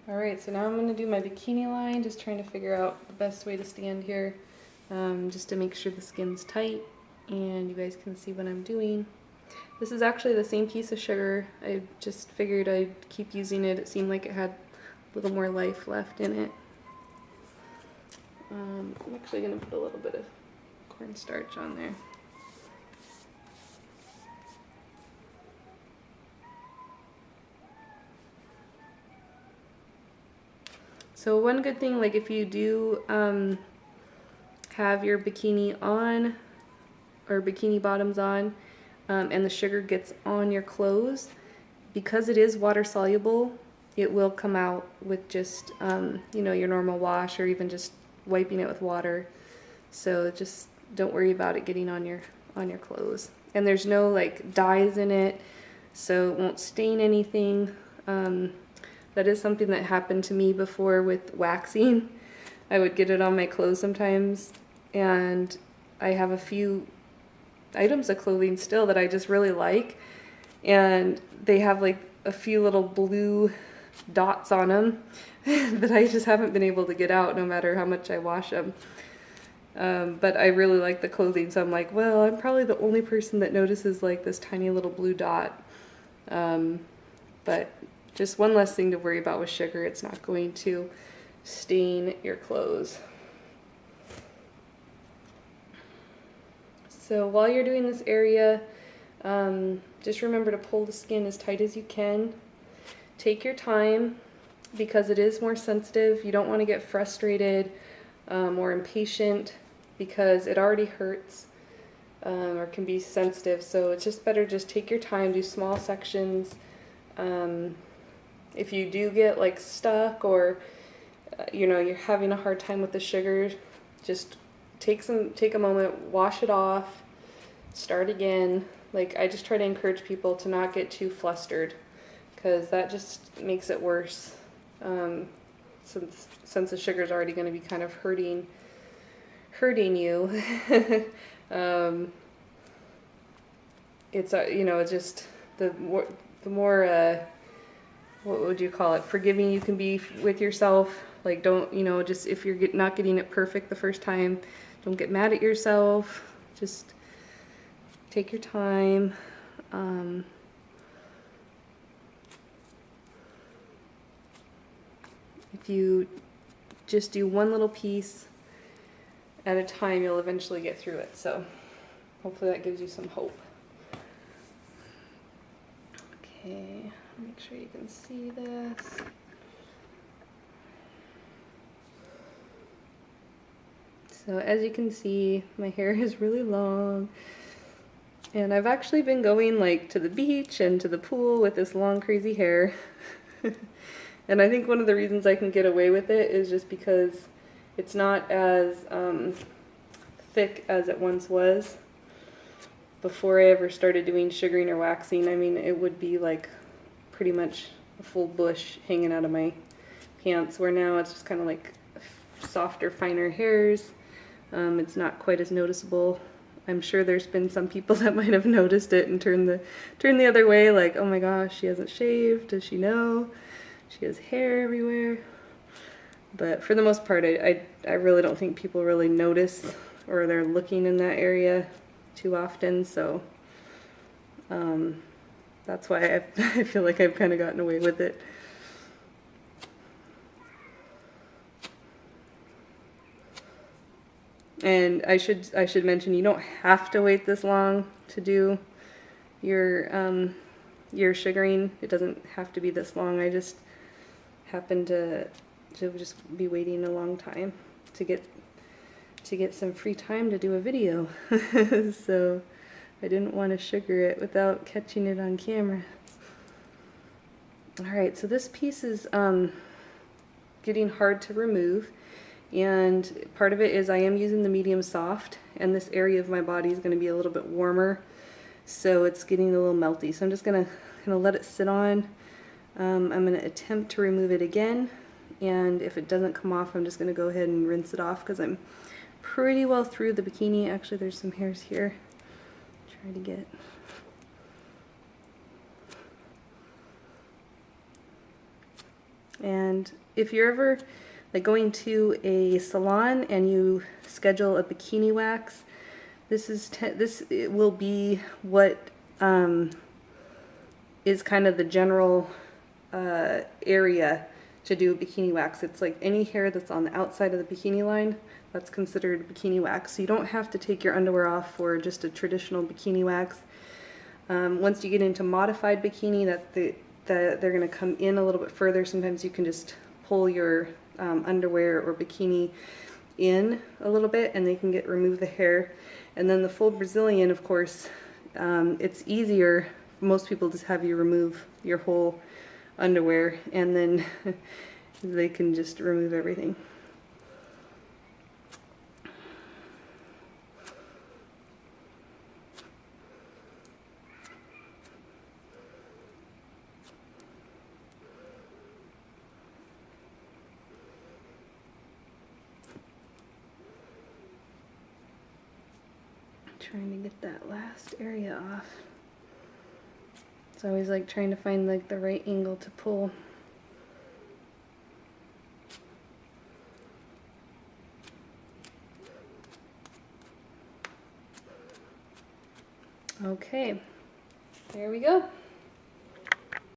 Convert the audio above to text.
Alright, so now I'm going to do my bikini line, just trying to figure out the best way to stand here, just to make sure the skin's tight and you guys can see what I'm doing. This is actually the same piece of sugar. I just figured I'd keep using it. It seemed like it had a little more life left in it. I'm actually going to put a little bit of cornstarch on there. So one good thing, like if you do have your bikini on, or bikini bottoms on, and the sugar gets on your clothes, because it is water soluble, it will come out with just you know, your normal wash, or even just wiping it with water. So just don't worry about it getting on your clothes. And there's no like dyes in it, so it won't stain anything. That is something that happened to me before with waxing. I would get it on my clothes sometimes, and I have a few items of clothing still that I just really like, and they have like a few little blue dots on them that I just haven't been able to get out no matter how much I wash them. But I really like the clothing, so I'm like, well, I'm probably the only person that notices like this tiny little blue dot. But just one less thing to worry about with sugar. It's not going to stain your clothes. So while you're doing this area, just remember to pull the skin as tight as you can. Take your time because it is more sensitive. You don't want to get frustrated or impatient because it already hurts or can be sensitive. So it's just better just take your time, do small sections. If you do get like stuck or you know, you're having a hard time with the sugar, just take a moment, wash it off, start again. Like, I just try to encourage people to not get too flustered because that just makes it worse. Since the sugar is already going to be kind of hurting you. It's you know, it's just the more what would you call it, forgiving you can be with yourself. Like, don't, you know, just if you're not getting it perfect the first time, don't get mad at yourself. Just take your time. If you just do one little piece at a time, you'll eventually get through it. So hopefully that gives you some hope. Okay, make sure you can see this. So as you can see, my hair is really long. And I've actually been going like to the beach and to the pool with this long crazy hair. And I think one of the reasons I can get away with it is just because it's not as thick as it once was. Before I ever started doing sugaring or waxing, I mean, it would be like pretty much a full bush hanging out of my pants, where now it's just kind of like softer, finer hairs. It's not quite as noticeable. I'm sure there's been some people that might have noticed it and turned the other way, like, oh my gosh, she hasn't shaved, does she know? She has hair everywhere. But for the most part, I really don't think people really notice or they're looking in that area too often, so that's why I feel like I've kind of gotten away with it. And I should mention, you don't have to wait this long to do your sugaring. It doesn't have to be this long. I just happen to just be waiting a long time to get some free time to do a video. So I didn't want to sugar it without catching it on camera. Alright, so this piece is getting hard to remove, and part of it is I am using the medium soft, and this area of my body is going to be a little bit warmer, so it's getting a little melty. So I'm just going to let it sit on. I'm going to attempt to remove it again, and if it doesn't come off, I'm just going to go ahead and rinse it off because I'm pretty well through the bikini. Actually, there's some hairs here. Try to get. And if you're ever like going to a salon and you schedule a bikini wax, it will be what is kind of the general area to do a bikini wax. It's like any hair that's on the outside of the bikini line, that's considered bikini wax. So you don't have to take your underwear off for just a traditional bikini wax. Once you get into modified bikini, they're going to come in a little bit further. Sometimes you can just pull your underwear or bikini in a little bit and they can remove the hair. And then the full Brazilian, of course, it's easier. Most people just have you remove your whole underwear and then they can just remove everything. Trying to get that last area off. It's always like trying to find like the right angle to pull. Okay, there we go.